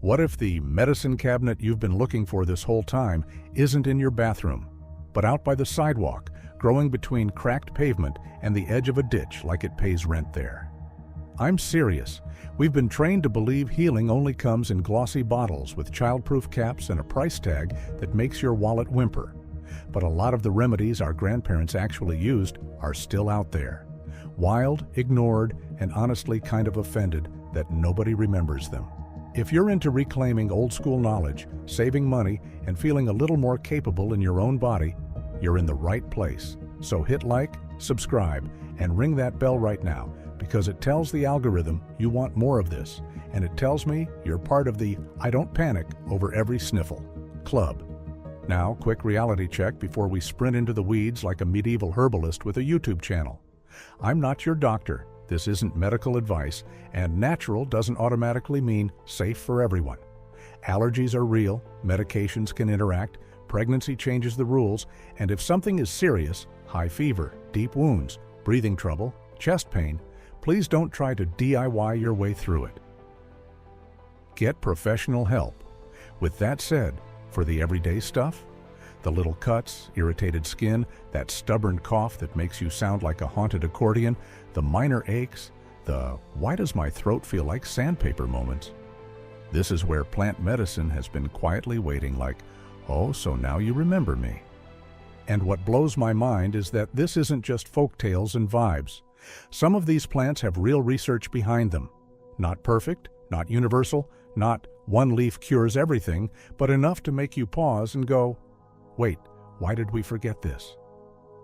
What if the medicine cabinet you've been looking for this whole time isn't in your bathroom, but out by the sidewalk, growing between cracked pavement and the edge of a ditch like it pays rent there? I'm serious. We've been trained to believe healing only comes in glossy bottles with childproof caps and a price tag that makes your wallet whimper. But a lot of the remedies our grandparents actually used are still out there. Wild, ignored, and honestly kind of offended that nobody remembers them. If you're into reclaiming old-school knowledge, saving money, and feeling a little more capable in your own body, you're in the right place. So hit like, subscribe, and ring that bell right now, because it tells the algorithm you want more of this, and it tells me you're part of the I don't panic over every sniffle club. Now, quick reality check before we sprint into the weeds like a medieval herbalist with a YouTube channel. I'm not your doctor. This isn't medical advice, and natural doesn't automatically mean safe for everyone. Allergies are real, medications can interact, pregnancy changes the rules, and if something is serious, high fever, deep wounds, breathing trouble, chest pain, please don't try to DIY your way through it. Get professional help. With that said, for the everyday stuff, the little cuts, irritated skin, that stubborn cough that makes you sound like a haunted accordion, the minor aches, the why does my throat feel like sandpaper moments. This is where plant medicine has been quietly waiting like, oh, so now you remember me. And what blows my mind is that this isn't just folk tales and vibes. Some of these plants have real research behind them. Not perfect, not universal, not one leaf cures everything, but enough to make you pause and go, wait, why did we forget this?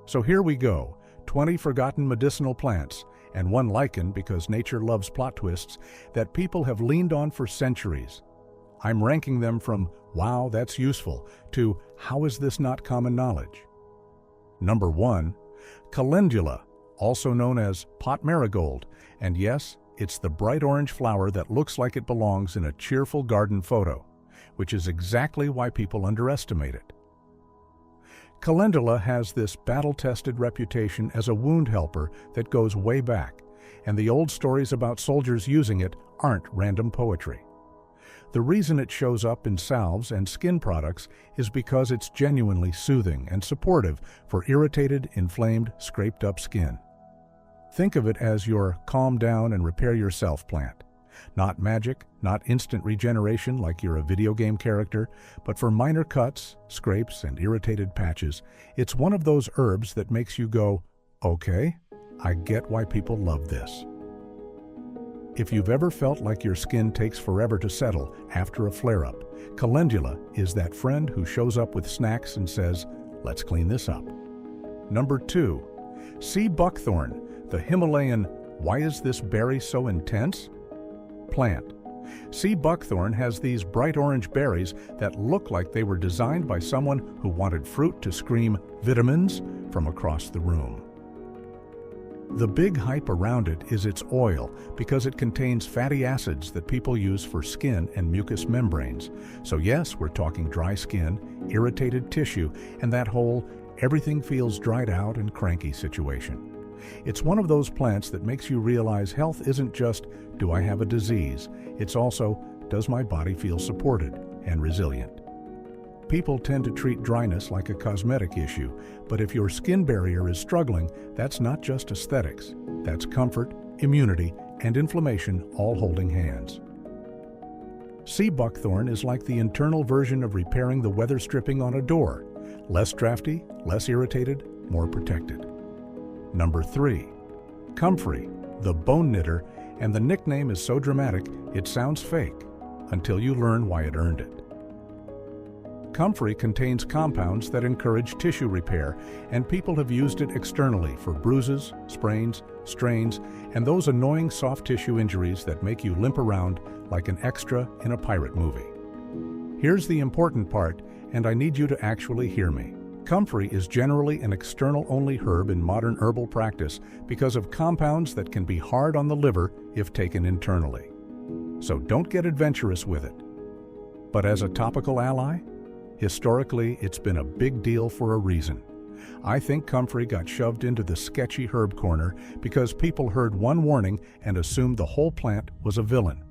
So here we go, 20 forgotten medicinal plants, and one lichen, because nature loves plot twists, that people have leaned on for centuries. I'm ranking them from, wow, that's useful, to, how is this not common knowledge? Number 1, calendula, also known as pot marigold, and yes, it's the bright orange flower that looks like it belongs in a cheerful garden photo, which is exactly why people underestimate it. Calendula has this battle-tested reputation as a wound helper that goes way back, and the old stories about soldiers using it aren't random poetry. The reason it shows up in salves and skin products is because it's genuinely soothing and supportive for irritated, inflamed, scraped-up skin. Think of it as your calm down and repair yourself plant. Not magic, not instant regeneration like you're a video game character, but for minor cuts, scrapes, and irritated patches, it's one of those herbs that makes you go, okay, I get why people love this. If you've ever felt like your skin takes forever to settle after a flare-up, calendula is that friend who shows up with snacks and says, let's clean this up. Number 2, sea buckthorn, the Himalayan, why is this berry so intense? Plant. Sea buckthorn has these bright orange berries that look like they were designed by someone who wanted fruit to scream vitamins from across the room. The big hype around it is its oil because it contains fatty acids that people use for skin and mucous membranes. So yes, we're talking dry skin, irritated tissue, and that whole everything feels dried out and cranky situation. It's one of those plants that makes you realize health isn't just, do I have a disease? It's also, does my body feel supported and resilient? People tend to treat dryness like a cosmetic issue, but if your skin barrier is struggling, that's not just aesthetics. That's comfort, immunity, and inflammation all holding hands. Sea buckthorn is like the internal version of repairing the weather stripping on a door. Less drafty, less irritated, more protected. Number 3, comfrey, the bone knitter, and the nickname is so dramatic it sounds fake until you learn why it earned it. Comfrey contains compounds that encourage tissue repair, and people have used it externally for bruises, sprains, strains, and those annoying soft tissue injuries that make you limp around like an extra in a pirate movie. Here's the important part, and I need you to actually hear me. Comfrey is generally an external-only herb in modern herbal practice because of compounds that can be hard on the liver if taken internally. So don't get adventurous with it. But as a topical ally, historically it's been a big deal for a reason. I think comfrey got shoved into the sketchy herb corner because people heard one warning and assumed the whole plant was a villain.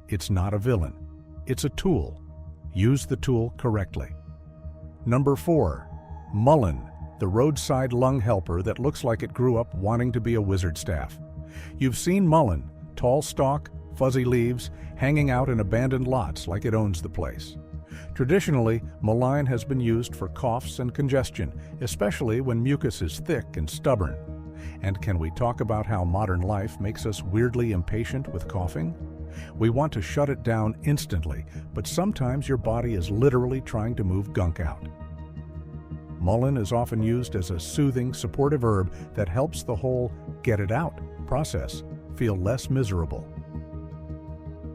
It's not a villain. It's a tool. Use the tool correctly. Number 4. Mullein, the roadside lung helper that looks like it grew up wanting to be a wizard staff. You've seen mullein, tall stalk, fuzzy leaves, hanging out in abandoned lots like it owns the place. Traditionally, mullein has been used for coughs and congestion, especially when mucus is thick and stubborn. And can we talk about how modern life makes us weirdly impatient with coughing? We want to shut it down instantly, but sometimes your body is literally trying to move gunk out. Mullein is often used as a soothing, supportive herb that helps the whole get it out process feel less miserable.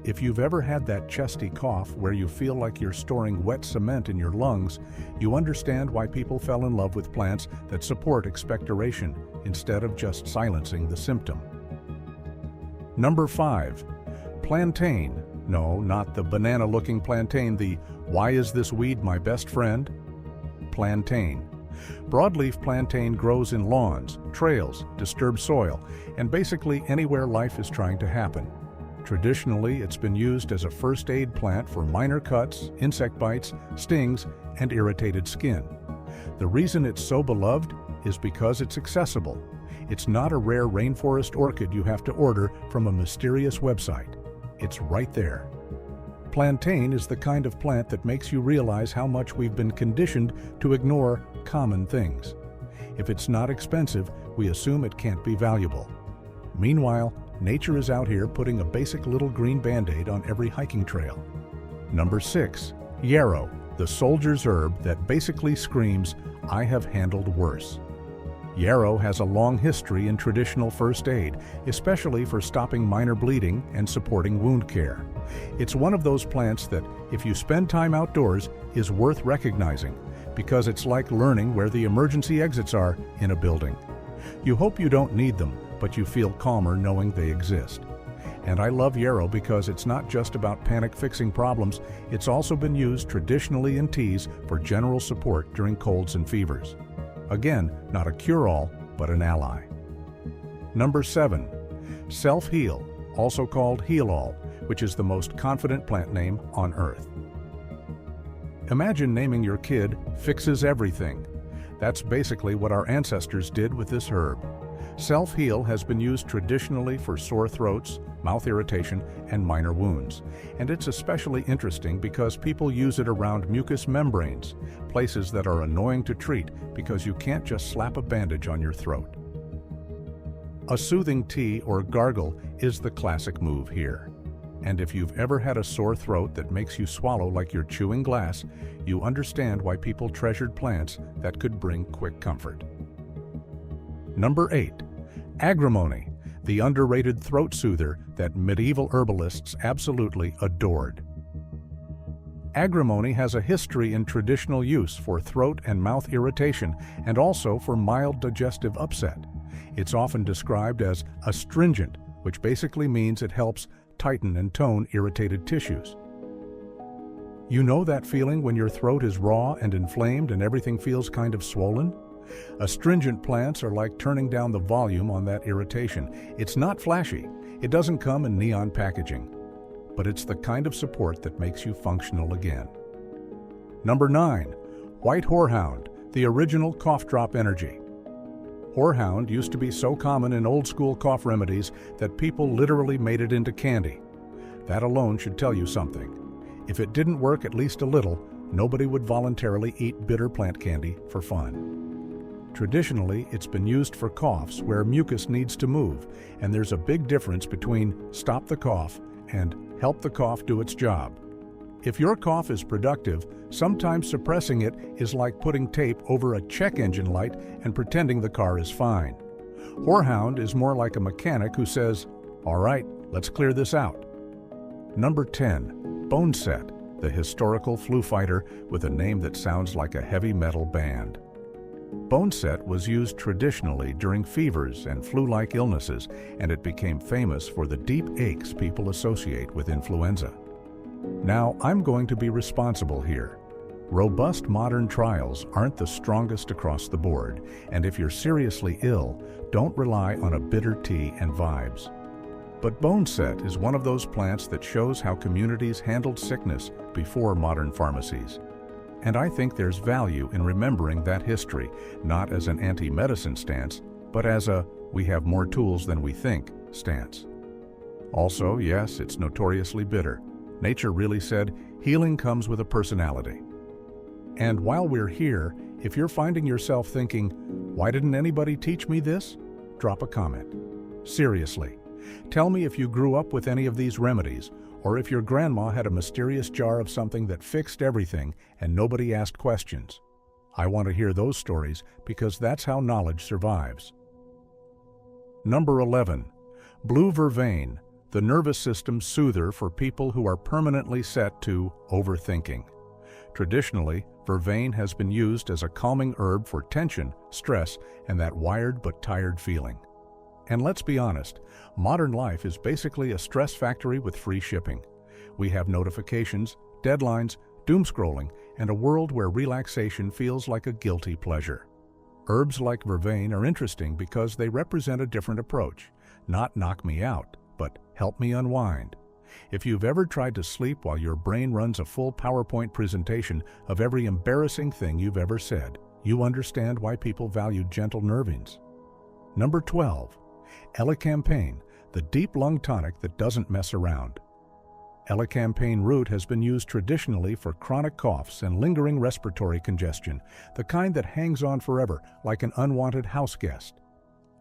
If you've ever had that chesty cough where you feel like you're storing wet cement in your lungs, you understand why people fell in love with plants that support expectoration instead of just silencing the symptom. Number 5. Plantain. No, not the banana-looking plantain, the "why is this weed my best friend?" Plantain. Broadleaf plantain grows in lawns, trails, disturbed soil, and basically anywhere life is trying to happen. Traditionally, it's been used as a first aid plant for minor cuts, insect bites, stings, and irritated skin. The reason it's so beloved is because it's accessible. It's not a rare rainforest orchid you have to order from a mysterious website. It's right there. Plantain is the kind of plant that makes you realize how much we've been conditioned to ignore common things. If it's not expensive, we assume it can't be valuable. Meanwhile, nature is out here putting a basic little green band-aid on every hiking trail. Number 6. Yarrow, the soldier's herb that basically screams, "I have handled worse." Yarrow has a long history in traditional first aid, especially for stopping minor bleeding and supporting wound care. It's one of those plants that, if you spend time outdoors, is worth recognizing, because it's like learning where the emergency exits are in a building. You hope you don't need them, but you feel calmer knowing they exist. And I love yarrow because it's not just about panic-fixing problems, it's also been used traditionally in teas for general support during colds and fevers. Again, not a cure-all, but an ally. Number 7. Self-heal, also called heal-all, which is the most confident plant name on earth. Imagine naming your kid "Fixes Everything." That's basically what our ancestors did with this herb. Self-heal has been used traditionally for sore throats, mouth irritation, and minor wounds. And it's especially interesting because people use it around mucous membranes, places that are annoying to treat because you can't just slap a bandage on your throat. A soothing tea or gargle is the classic move here. And if you've ever had a sore throat that makes you swallow like you're chewing glass, you understand why people treasured plants that could bring quick comfort. Number 8. Agrimony, the underrated throat soother that medieval herbalists absolutely adored. Agrimony has a history in traditional use for throat and mouth irritation and also for mild digestive upset. It's often described as astringent, which basically means it helps tighten and tone irritated tissues. You know that feeling when your throat is raw and inflamed and everything feels kind of swollen? Astringent plants are like turning down the volume on that irritation. It's not flashy. It doesn't come in neon packaging. But it's the kind of support that makes you functional again. Number 9. White horehound, the original cough drop energy. Horehound used to be so common in old-school cough remedies that people literally made it into candy. That alone should tell you something. If it didn't work at least a little, nobody would voluntarily eat bitter plant candy for fun. Traditionally, it's been used for coughs where mucus needs to move, and there's a big difference between stop the cough and help the cough do its job. If your cough is productive, sometimes suppressing it is like putting tape over a check engine light and pretending the car is fine. Horehound is more like a mechanic who says, "All right, let's clear this out." Number 10. Boneset, the historical flu fighter with a name that sounds like a heavy metal band. Boneset was used traditionally during fevers and flu-like illnesses, and it became famous for the deep aches people associate with influenza. Now, I'm going to be responsible here. Robust modern trials aren't the strongest across the board, and if you're seriously ill, don't rely on a bitter tea and vibes. But boneset is one of those plants that shows how communities handled sickness before modern pharmacies. And I think there's value in remembering that history, not as an anti-medicine stance, but as a "we have more tools than we think" stance. Also, yes, it's notoriously bitter. Nature really said, healing comes with a personality. And while we're here, if you're finding yourself thinking, "Why didn't anybody teach me this?" drop a comment. Seriously, tell me if you grew up with any of these remedies, or if your grandma had a mysterious jar of something that fixed everything and nobody asked questions. I want to hear those stories because that's how knowledge survives. Number 11. Blue vervain, the nervous system soother for people who are permanently set to overthinking. Traditionally, vervain has been used as a calming herb for tension, stress, and that wired but tired feeling. And let's be honest, modern life is basically a stress factory with free shipping. We have notifications, deadlines, doom scrolling, and a world where relaxation feels like a guilty pleasure. Herbs like vervain are interesting because they represent a different approach. Not knock me out, but help me unwind. If you've ever tried to sleep while your brain runs a full PowerPoint presentation of every embarrassing thing you've ever said, you understand why people value gentle nervings. Number 12. Elecampane, the deep lung tonic that doesn't mess around. Elecampane root has been used traditionally for chronic coughs and lingering respiratory congestion, the kind that hangs on forever like an unwanted house guest.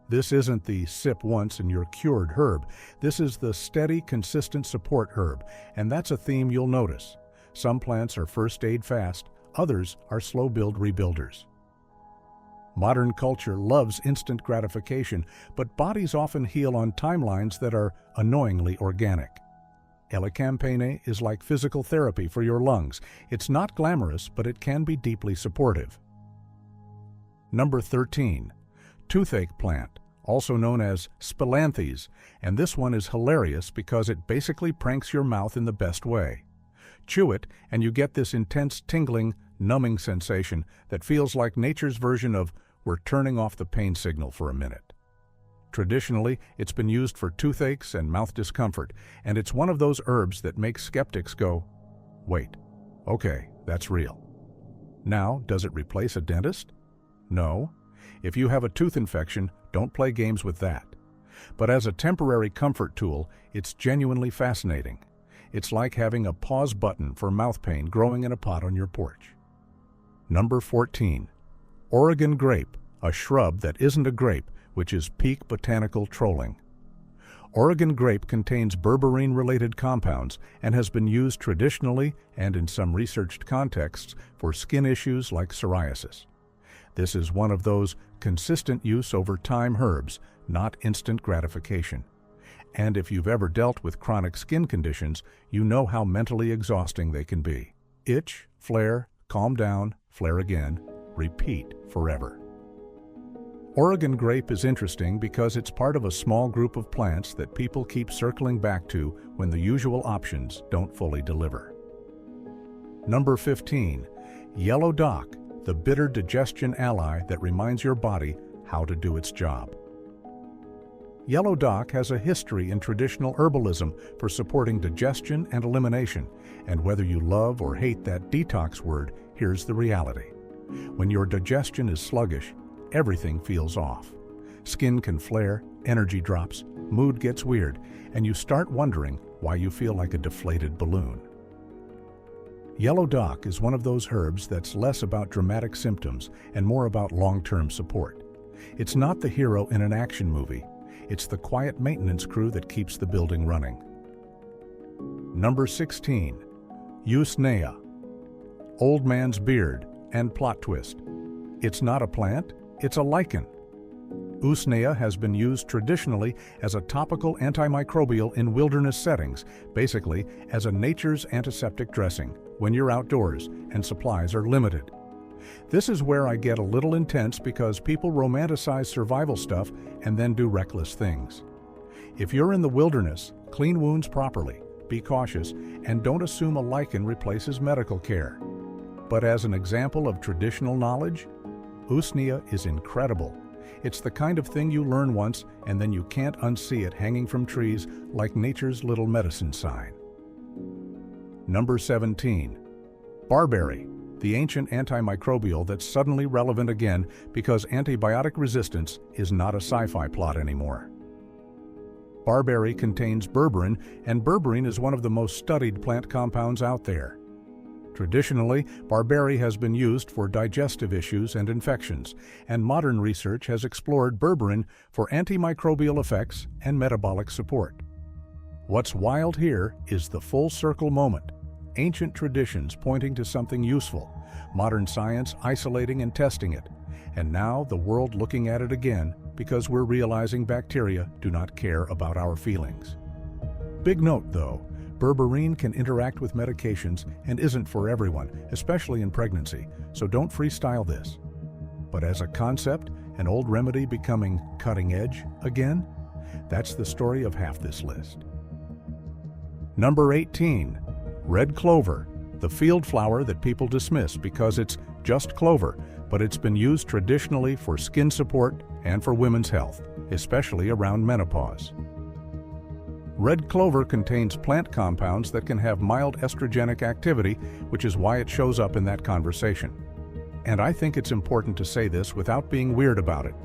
This isn't the sip once and you're cured herb. This is the steady, consistent support herb, and that's a theme you'll notice. Some plants are first aid fast, others are slow build rebuilders. Modern culture loves instant gratification, but bodies often heal on timelines that are annoyingly organic. Elecampane is like physical therapy for your lungs. It's not glamorous, but it can be deeply supportive. Number 13. Toothache plant, also known as spilanthes, and this one is hilarious because it basically pranks your mouth in the best way. Chew it, and you get this intense tingling, numbing sensation that feels like nature's version of "we're turning off the pain signal for a minute." Traditionally, it's been used for toothaches and mouth discomfort, and it's one of those herbs that makes skeptics go, "Wait, okay, that's real." Now, does it replace a dentist? No. If you have a tooth infection, don't play games with that. But as a temporary comfort tool, it's genuinely fascinating. It's like having a pause button for mouth pain growing in a pot on your porch. Number 14. Oregon grape, a shrub that isn't a grape, which is peak botanical trolling. Oregon grape contains berberine-related compounds and has been used traditionally and in some researched contexts for skin issues like psoriasis. This is one of those consistent use over time herbs, not instant gratification. And if you've ever dealt with chronic skin conditions, you know how mentally exhausting they can be. Itch, flare, calm down, flare again, repeat forever. Oregon grape is interesting because it's part of a small group of plants that people keep circling back to when the usual options don't fully deliver. Number 15. Yellow dock, the bitter digestion ally that reminds your body how to do its job. Yellow dock has a history in traditional herbalism for supporting digestion and elimination, and whether you love or hate that detox word, here's the reality. When your digestion is sluggish, everything feels off. Skin can flare, energy drops, mood gets weird, and you start wondering why you feel like a deflated balloon. Yellow dock is one of those herbs that's less about dramatic symptoms and more about long-term support. It's not the hero in an action movie. It's the quiet maintenance crew that keeps the building running. Number 16. Usnea, old man's beard, and plot twist. It's not a plant, it's a lichen. Usnea has been used traditionally as a topical antimicrobial in wilderness settings, basically as a nature's antiseptic dressing when you're outdoors and supplies are limited. This is where I get a little intense because people romanticize survival stuff and then do reckless things. If you're in the wilderness, clean wounds properly, be cautious, and don't assume a lichen replaces medical care. But as an example of traditional knowledge, Usnea is incredible. It's the kind of thing you learn once and then you can't unsee it hanging from trees like nature's little medicine sign. Number 17. Barberry, the ancient antimicrobial that's suddenly relevant again because antibiotic resistance is not a sci-fi plot anymore. Barberry contains berberine, and berberine is one of the most studied plant compounds out there. Traditionally, barberry has been used for digestive issues and infections, and modern research has explored berberine for antimicrobial effects and metabolic support. What's wild here is the full circle moment. Ancient traditions pointing to something useful, modern science isolating and testing it, and now the world looking at it again because we're realizing bacteria do not care about our feelings. Big note though, berberine can interact with medications and isn't for everyone, especially in pregnancy, so don't freestyle this. But as a concept, an old remedy becoming cutting edge again? That's the story of half this list. Number 18. Red clover, the field flower that people dismiss because it's just clover, but it's been used traditionally for skin support and for women's health, especially around menopause. Red clover contains plant compounds that can have mild estrogenic activity, which is why it shows up in that conversation. And I think it's important to say this without being weird about it.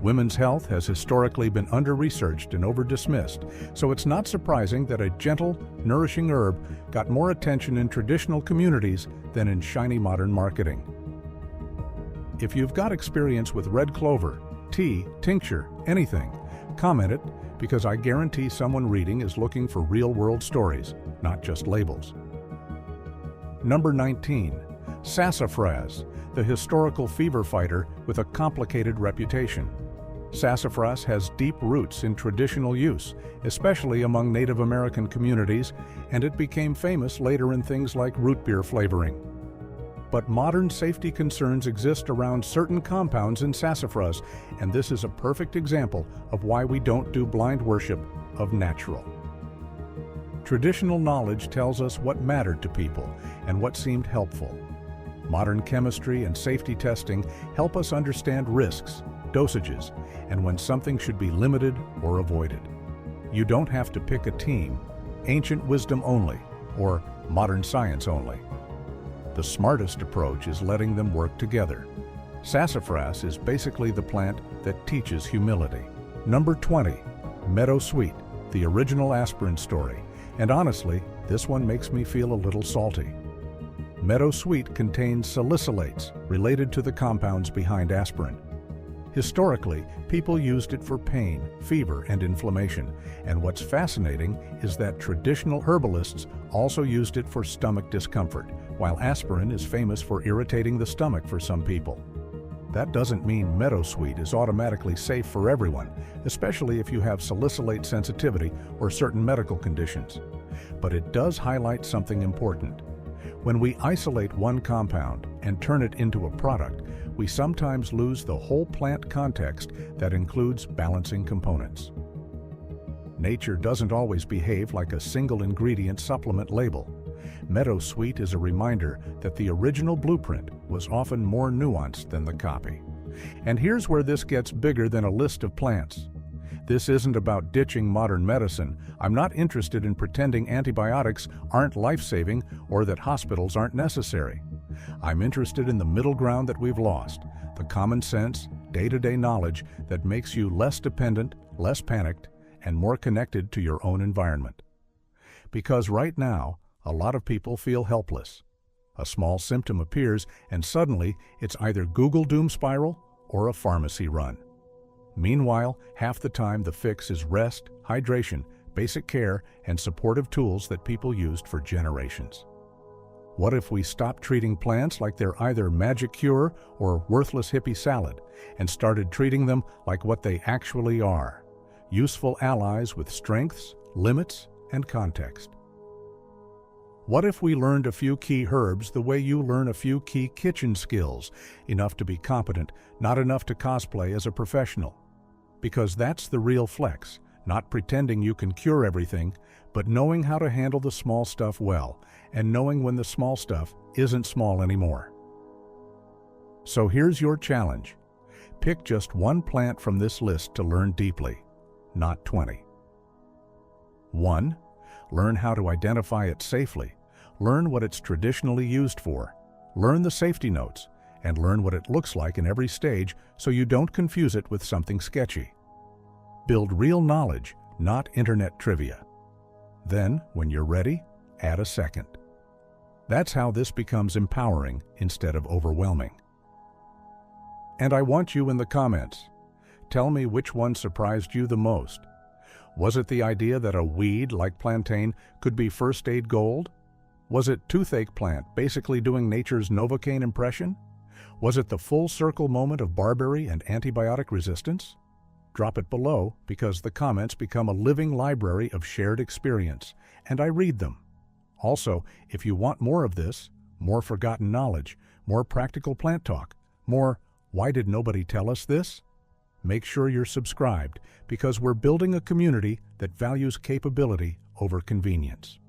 Women's health has historically been under-researched and over-dismissed, so it's not surprising that a gentle, nourishing herb got more attention in traditional communities than in shiny modern marketing. If you've got experience with red clover, tea, tincture, anything, comment it, because I guarantee someone reading is looking for real-world stories, not just labels. Number 19. Sassafras, the historical fever fighter with a complicated reputation. Sassafras has deep roots in traditional use, especially among Native American communities, and it became famous later in things like root beer flavoring. But modern safety concerns exist around certain compounds in sassafras, and this is a perfect example of why we don't do blind worship of natural. Traditional knowledge tells us what mattered to people and what seemed helpful. Modern chemistry and safety testing help us understand risks, dosages, and when something should be limited or avoided. You don't have to pick a team, ancient wisdom only, or modern science only. The smartest approach is letting them work together. Sassafras is basically the plant that teaches humility. Number 20. Meadowsweet, the original aspirin story. And honestly, this one makes me feel a little salty. Meadowsweet contains salicylates related to the compounds behind aspirin. Historically, people used it for pain, fever, and inflammation, and what's fascinating is that traditional herbalists also used it for stomach discomfort, while aspirin is famous for irritating the stomach for some people. That doesn't mean meadowsweet is automatically safe for everyone, especially if you have salicylate sensitivity or certain medical conditions. But it does highlight something important. When we isolate one compound and turn it into a product, we sometimes lose the whole plant context that includes balancing components. Nature doesn't always behave like a single ingredient supplement label. Meadowsweet is a reminder that the original blueprint was often more nuanced than the copy. And here's where this gets bigger than a list of plants. This isn't about ditching modern medicine. I'm not interested in pretending antibiotics aren't life-saving or that hospitals aren't necessary. I'm interested in the middle ground that we've lost, the common sense, day-to-day knowledge that makes you less dependent, less panicked, and more connected to your own environment. Because right now, a lot of people feel helpless. A small symptom appears, and suddenly it's either Google doom spiral or a pharmacy run. Meanwhile, half the time the fix is rest, hydration, basic care, and supportive tools that people used for generations. What if we stopped treating plants like they're either magic cure or worthless hippie salad, and started treating them like what they actually are? Useful allies with strengths, limits, and context. What if we learned a few key herbs the way you learn a few key kitchen skills, enough to be competent, not enough to cosplay as a professional? Because that's the real flex, not pretending you can cure everything, but knowing how to handle the small stuff well, and knowing when the small stuff isn't small anymore. So here's your challenge. Pick just one plant from this list to learn deeply, not 20. 1. Learn how to identify it safely. Learn what it's traditionally used for. Learn the safety notes, and learn what it looks like in every stage so you don't confuse it with something sketchy. Build real knowledge, not internet trivia. Then, when you're ready, add a second. That's how this becomes empowering instead of overwhelming. And I want you in the comments. Tell me which one surprised you the most. Was it the idea that a weed like plantain could be first aid gold? Was it toothache plant basically doing nature's Novocaine impression? Was it the full circle moment of barberry and antibiotic resistance? Drop it below because the comments become a living library of shared experience, and I read them. Also, if you want more of this, more forgotten knowledge, more practical plant talk, more "Why did nobody tell us this?" make sure you're subscribed because we're building a community that values capability over convenience.